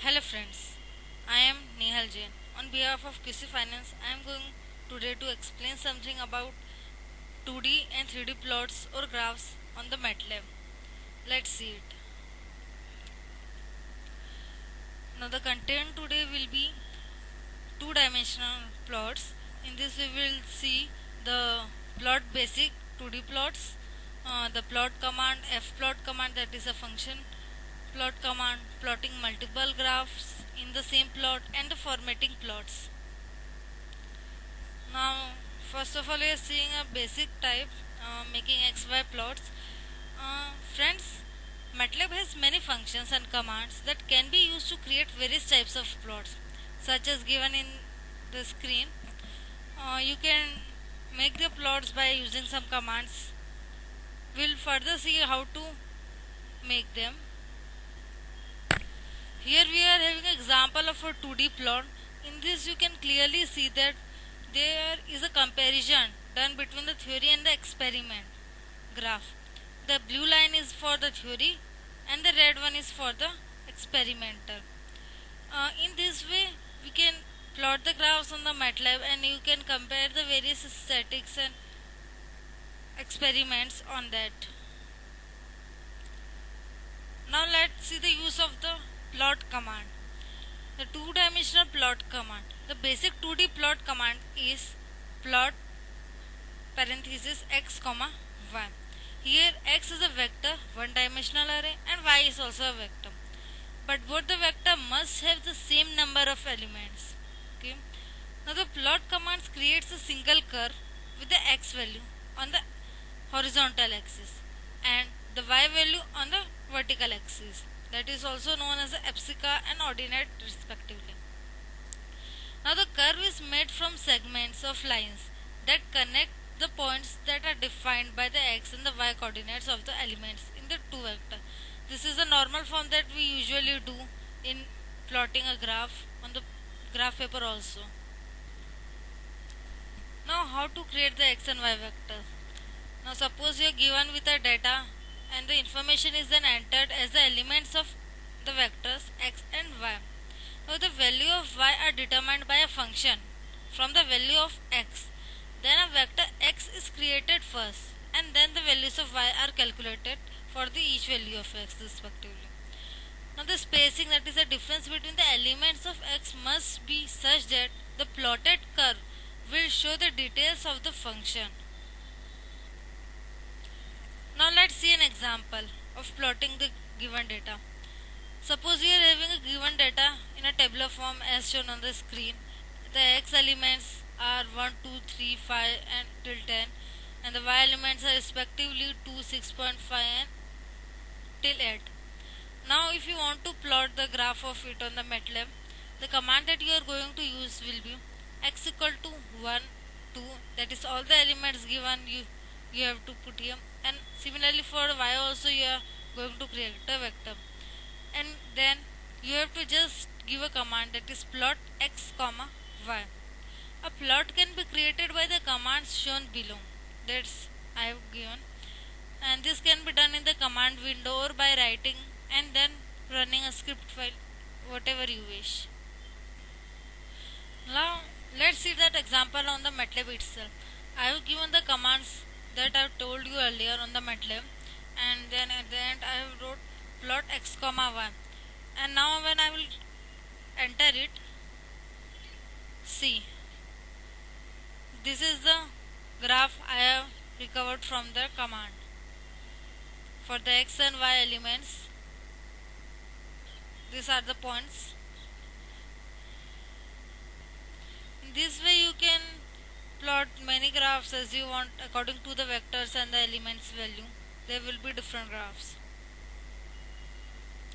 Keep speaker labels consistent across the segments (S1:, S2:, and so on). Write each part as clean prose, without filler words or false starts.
S1: Hello friends, I am Nehal Jain. On behalf of QC Finance, I am going today to explain something about 2D and 3D plots or graphs on the Matlab. Let's see it. Now the content today will be two-dimensional plots. In this we will see the plot basic 2D plots, the plot command, fplot command, that is a function plot command, plotting multiple graphs in the same plot, and the formatting plots. Now first of all we are seeing a basic type, making XY plots. Friends, MATLAB has many functions and commands that can be used to create various types of plots, such as given in the screen. You can make the plots by using some commands. We'll further see how to make them. Here we are having an example of a 2D plot. In this you can clearly see that there is a comparison done between the theory and the experiment graph. The blue line is for the theory and the red one is for the experimental. In this way we can plot the graphs on the MATLAB and you can compare the various statics and experiments on that. Now let's see the use of the plot command. The two-dimensional plot command. The basic 2D plot command is plot parenthesis x comma y. Here x is a vector, one-dimensional array, and y is also a vector. But both the vector must have the same number of elements. Okay. Now the plot commands creates a single curve with the x value on the horizontal axis and the y value on the vertical axis. That is also known as the abscissa and ordinate respectively. Now the curve is made from segments of lines that connect the points that are defined by the x and the y coordinates of the elements in the two vector. This is a normal form that we usually do in plotting a graph on the graph paper also. Now how to create the x and y vector. Now suppose you are given with a data and the information is then entered as the elements of the vectors x and y. Now the value of y are determined by a function from the value of x. Then a vector x is created first and then the values of y are calculated for the each value of x respectively. Now the spacing, that is the difference between the elements of x, must be such that the plotted curve will show the details of the function. Now let's see an example of plotting the given data. Suppose you are having a given data in a tabular form as shown on the screen. The x elements are 1, 2, 3, 5 and till 10, and the y elements are respectively 2, 6.5 and till 8. Now if you want to plot the graph of it on the MATLAB, the command that you are going to use will be x equal to 1, 2, that is all the elements given you have to put here, and similarly for y also you are going to create a vector, and then you have to just give a command, that is plot x comma y. A plot can be created by the commands shown below, that's I have given, and this can be done in the command window or by writing and then running a script file, whatever you wish. Now let's see that example on the MATLAB itself. I have given the commands that I have told you earlier on the MATLAB, and then at the end I have wrote plot x comma y, and now when I will enter it, see, this is the graph I have recovered from the command for the x and y elements. These are the points. In this way you can plot many graphs as you want according to the vectors and the elements value. There will be different graphs.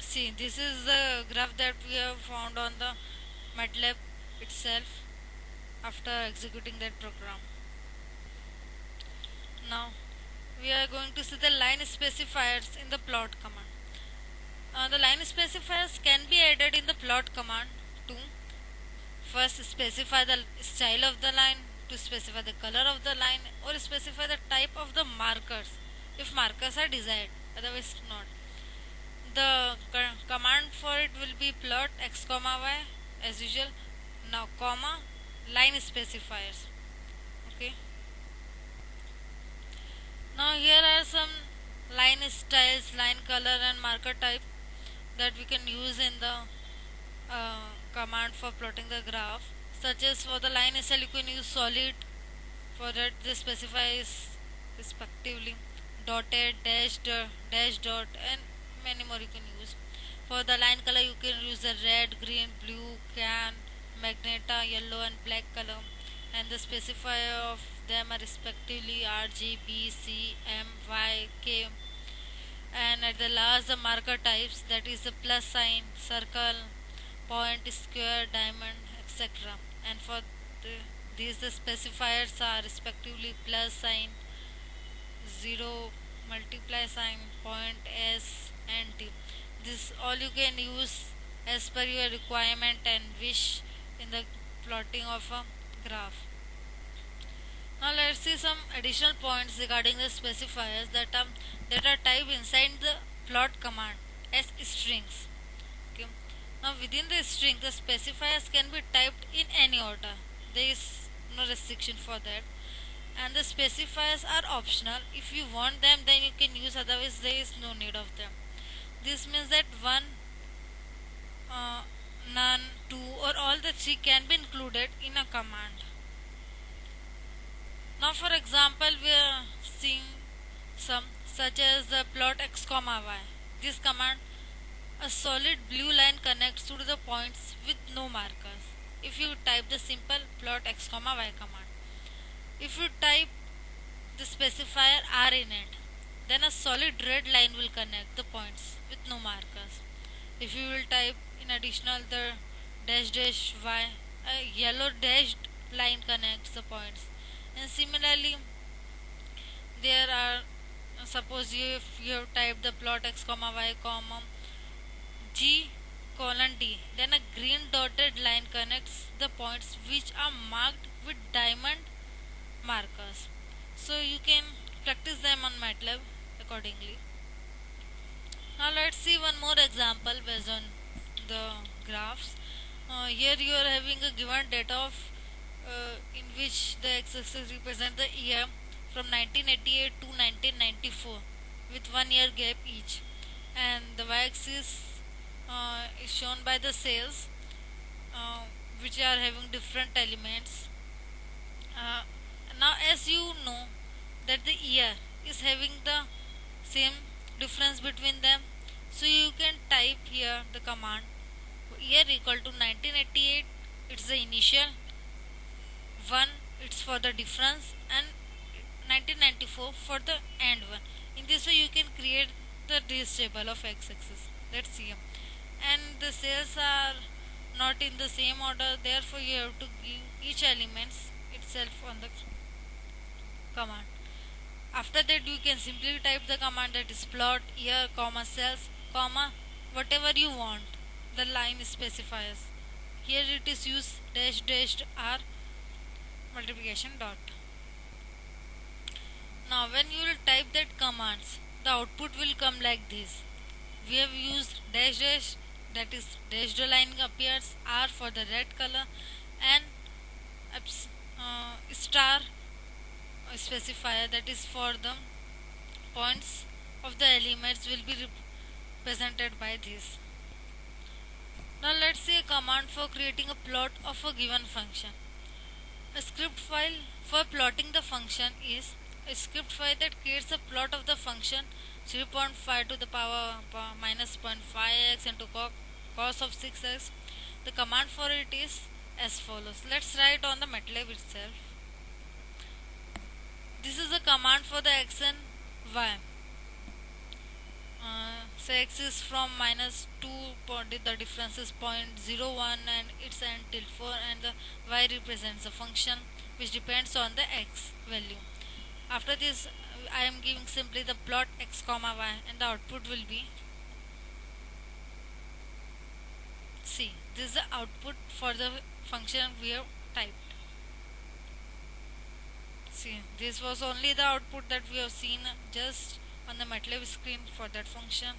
S1: See, this is the graph that we have found on the MATLAB itself after executing that program. Now we are going to see the line specifiers in the plot command. The line specifiers can be added in the plot command to first specify the style of the line, to specify the color of the line, or specify the type of the markers if markers are desired, otherwise not. the command for it will be plot x comma y as usual. Now comma line specifiers. Okay. Now here are some line styles, line color and marker type that we can use in the command for plotting the graph, such as for the line style you can use solid, for that this specifies respectively dotted, dashed, dash dot and many more you can use. For the line color you can use the red, green, blue, can, magenta, yellow and black color, and the specifier of them are respectively R, G, B, C, M, Y, K, and at the last the marker types, that is the plus sign, circle, point, square, diamond, etc. And for these the specifiers are respectively plus sign, 0, multiply sign, point, S and T. This all you can use as per your requirement and wish in the plotting of a graph. Now let's see some additional points regarding the specifiers that are typed inside the plot command as strings. Okay. Now within the string the specifiers can be typed in any order. There is no restriction for that. And the specifiers are optional. If you want them then you can use, otherwise there is no need of them. This means that one, none, two or all the three can be included in a command. Now for example we are seeing some such as the plot x comma y. This command, a solid blue line connects to the points with no markers. If you type the simple plot x comma y command, if you type the specifier r in it, then a solid red line will connect the points with no markers. If you will type in additional the dash dash y, a yellow dashed line connects the points. And similarly there are, suppose if you have typed the plot x comma y comma g colon d, then a green dotted line connects the points which are marked with diamond markers. So you can practice them on MATLAB accordingly. Now let's see one more example based on the graphs. Here you are having a given data of in which the x-axis represent the year from 1988 to 1994 with 1 year gap each, and the y-axis is shown by the cells which are having different elements. Now as you know that the year is having the same difference between them, so you can type here the command year equal to 1988, it's the initial, 1 it's for the difference, and 1994 for the end one. In this way you can create this table of x-axis. Let's see, and the cells are not in the same order, therefore you have to give each elements itself on the command. After that you can simply type the command, that is plot year comma cells comma whatever you want, the line specifiers. Here it is used dash dash r multiplication dot. Now when you will type that commands, the output will come like this. We have used dash dash, that is dashed line appears, r for the red color, and star specifier, that is for the points of the elements will be represented by this. Now let's see a command for creating a plot of a given function. A script file for plotting the function is a script file that creates a plot of the function 3.5 to the power minus 0.5x into cos of 6x. The command for it is as follows. Let's write on the MATLAB itself. This is a command for the x and y. Say x is from minus 2, the difference is 0.01 and its end till 4, and the y represents a function which depends on the x value. After this I am giving simply the plot x comma y, and the output will be, see, this is the output for the function we have typed. See, this was only the output that we have seen just on the MATLAB screen for that function.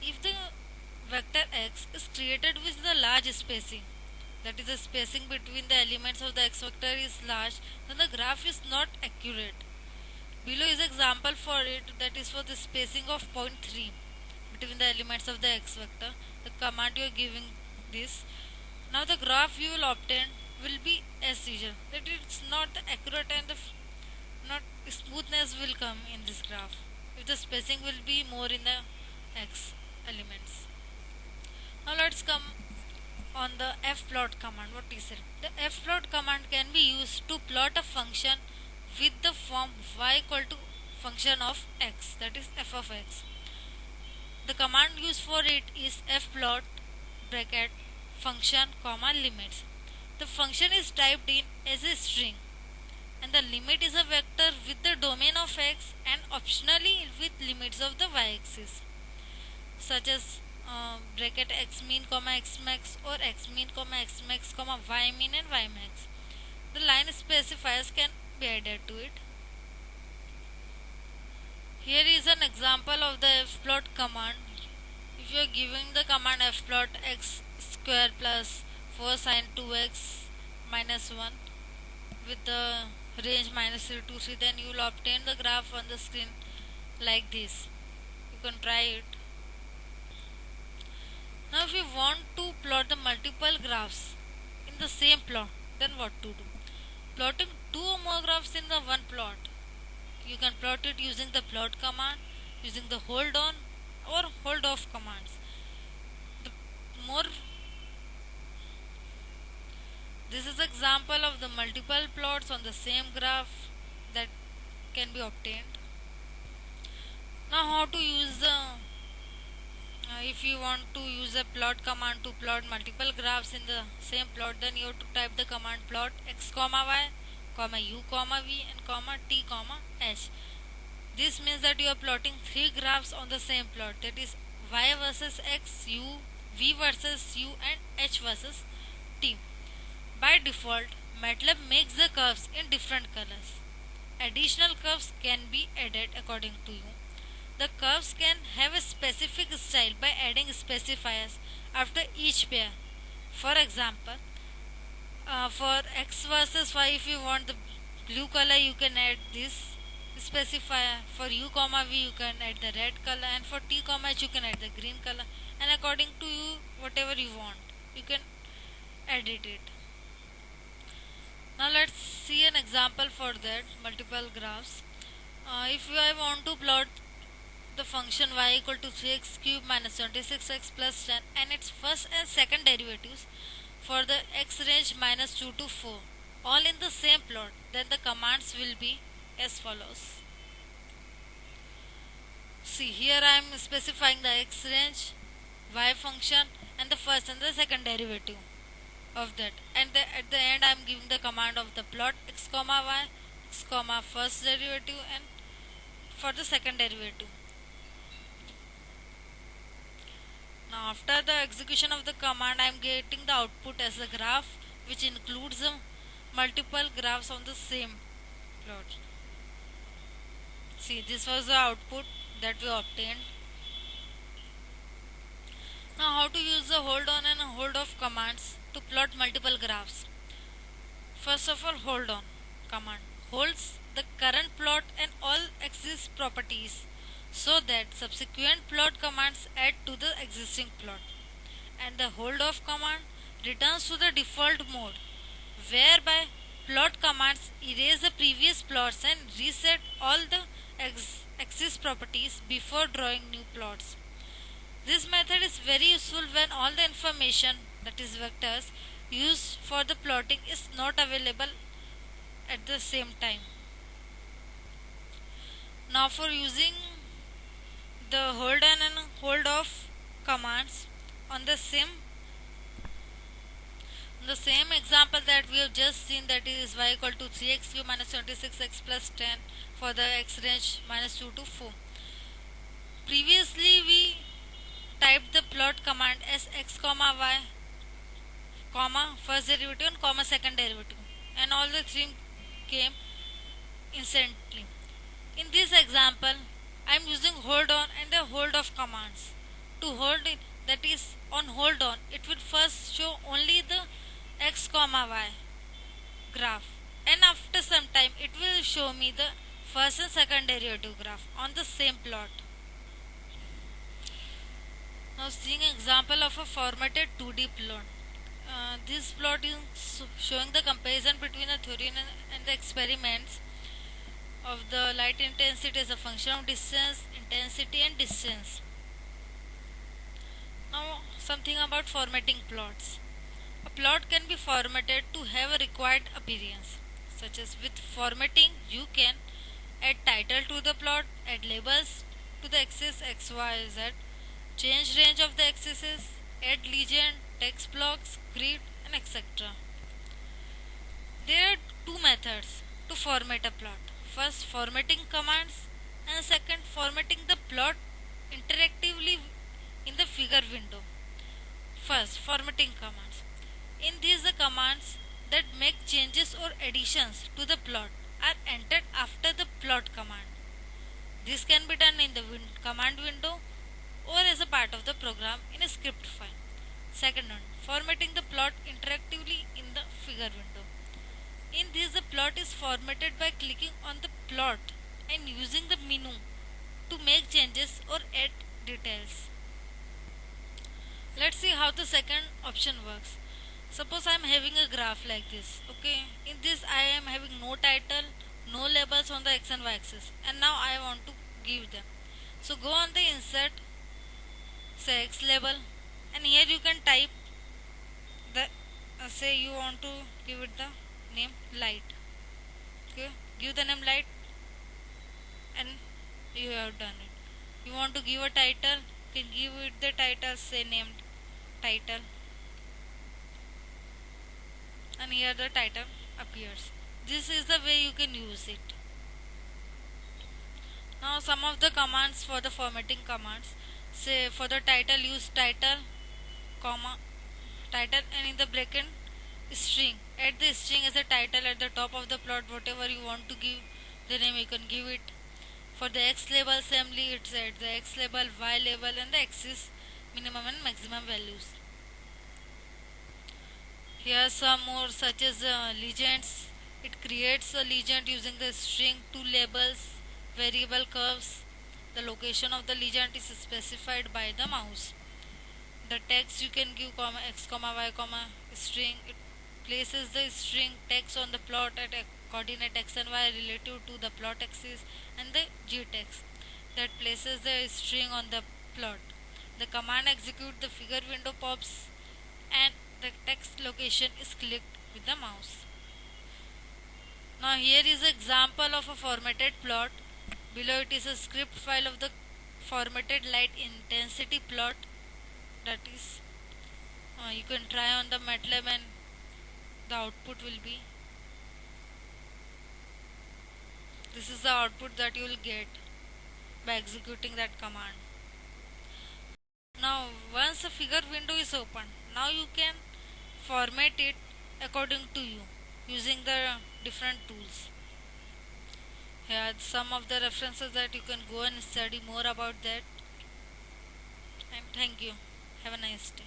S1: if the vector x is created with the large spacing, that is the spacing between the elements of the x vector is large, then the graph is not accurate. Below is example for it, that is for the spacing of 0.3 between the elements of the x vector. The command you are giving this. Now the graph you will obtain will be as usual, that it's not accurate and the not smoothness will come in this graph if the spacing will be more in the x elements. Now let's come on the fplot command. What is it? The fplot command can be used to plot a function with the form y equal to function of x, that is f of x. The command used for it is fplot bracket function comma limits. The function is typed in as a string and the limit is a vector with the domain of x and optionally with limits of the y-axis, such as bracket x mean comma x max or x mean comma x max comma y mean and y max. The line specifiers can be added to it. Here is an example of the fplot command. If you are giving the command fplot x square plus 4 sin 2x minus 1 with the range minus 3 to 3, then you will obtain the graph on the screen like this. You can try it. Now if you want to plot the multiple graphs in the same plot, then what to do? Plotting two or more graphs in the one plot. You can plot it using the plot command, using the hold on or hold off commands. This is example of the multiple plots on the same graph that can be obtained. Now how to use the if you want to use a plot command to plot multiple graphs in the same plot, then you have to type the command plot x comma y comma u comma v and comma t comma h. This means that you are plotting three graphs on the same plot, that is y versus x, u, v versus u and h versus t. By default, MATLAB makes the curves in different colors. Additional curves can be added according to you. The curves can have a specific style by adding specifiers after each pair. For example, for x versus y, if you want the blue color, you can add this specifier. For u comma v, you can add the red color, and for t comma h, you can add the green color. And according to you, whatever you want, you can edit it. Now let's see an example for that multiple graphs. If I want to plot the function y equal to 3x cube minus 26x plus 10 and its first and second derivatives for the x range minus 2 to 4 all in the same plot, then the commands will be as follows. See, here I am specifying the x range, y function and the first and the second derivative of that, and at the end I am giving the command of the plot x comma y, x comma first derivative and for the second derivative. Now after the execution of the command, I am getting the output as a graph which includes the multiple graphs on the same plot. See, this was the output that we obtained. Now how to use the hold on and hold off commands to plot multiple graphs. First of all, hold on command holds the current plot and all axis properties so that subsequent plot commands add to the existing plot, and the hold off command returns to the default mode whereby plot commands erase the previous plots and reset all the axis properties before drawing new plots. This method is very useful when all the information, that is vectors, used for the plotting is not available at the same time. Now for using the hold on and hold off commands on the same example that we have just seen, that is y equal to 3x cube minus 26x plus 10 for the x range minus 2 to 4. Previously we typed the plot command as x comma y comma first derivative and comma second derivative, and all the three came instantly. In this example, I am using hold on and the hold off commands To hold it, that is on hold on, it will first show only the x comma y graph, and after some time it will show me the first and second derivative graph on the same plot. Now seeing example of a formatted 2D plot. This plot is showing the comparison between the theory and the experiments of the light intensity as a function of distance, intensity and distance. Now something about formatting plots. A plot can be formatted to have a required appearance, such as with formatting you can add title to the plot, add labels to the axis x, y, z, change range of the axes, add legend, text blocks, grid and etc. There are two methods to format a plot. First, formatting commands, and second, formatting the plot interactively in the figure window. First, formatting commands. In these, the commands that make changes or additions to the plot are entered after the plot command. This can be done in the command window or as a part of the program in a script file. Second one, formatting the plot interactively in the figure window. In this, the plot is formatted by clicking on the plot and using the menu to make changes or add details. Let's see how the second option works. Suppose I am having a graph like this. Okay, in this I am having no title, no labels on the x and y axis, and now I want to give them. So go on the insert, say x label, and here you can type the say you want to give it the name light. Okay, give the name light, and you have done it. You want to give a title, you can give it the title, say named title, and here the title appears. This is the way you can use it. Now some of the commands for the formatting commands. Say for the title use title, comma, title, and in the bracket string. Add the string as a title at the top of the plot. Whatever you want to give the name, you can give it. For the x label assembly, it's at the x label, y label, and the axis minimum and maximum values. Here some more such as legends. It creates a legend using the string, two labels, variable curves. The location of the legend is specified by the mouse. The text you can give comma x comma y comma string. It places the string text on the plot at a coordinate x and y relative to the plot axis, and the g text that places the string on the plot. The command execute, the figure window pops, and the text location is clicked with the mouse. Now here is an example of a formatted plot. Below it is a script file of the formatted light intensity plot. That is, you can try on the Matlab and the output will be. This is the output that you will get by executing that command. Now once a figure window is open, now you can format it according to you using the different tools. Here are some of the references that you can go and study more about that. And thank you. Have a nice day.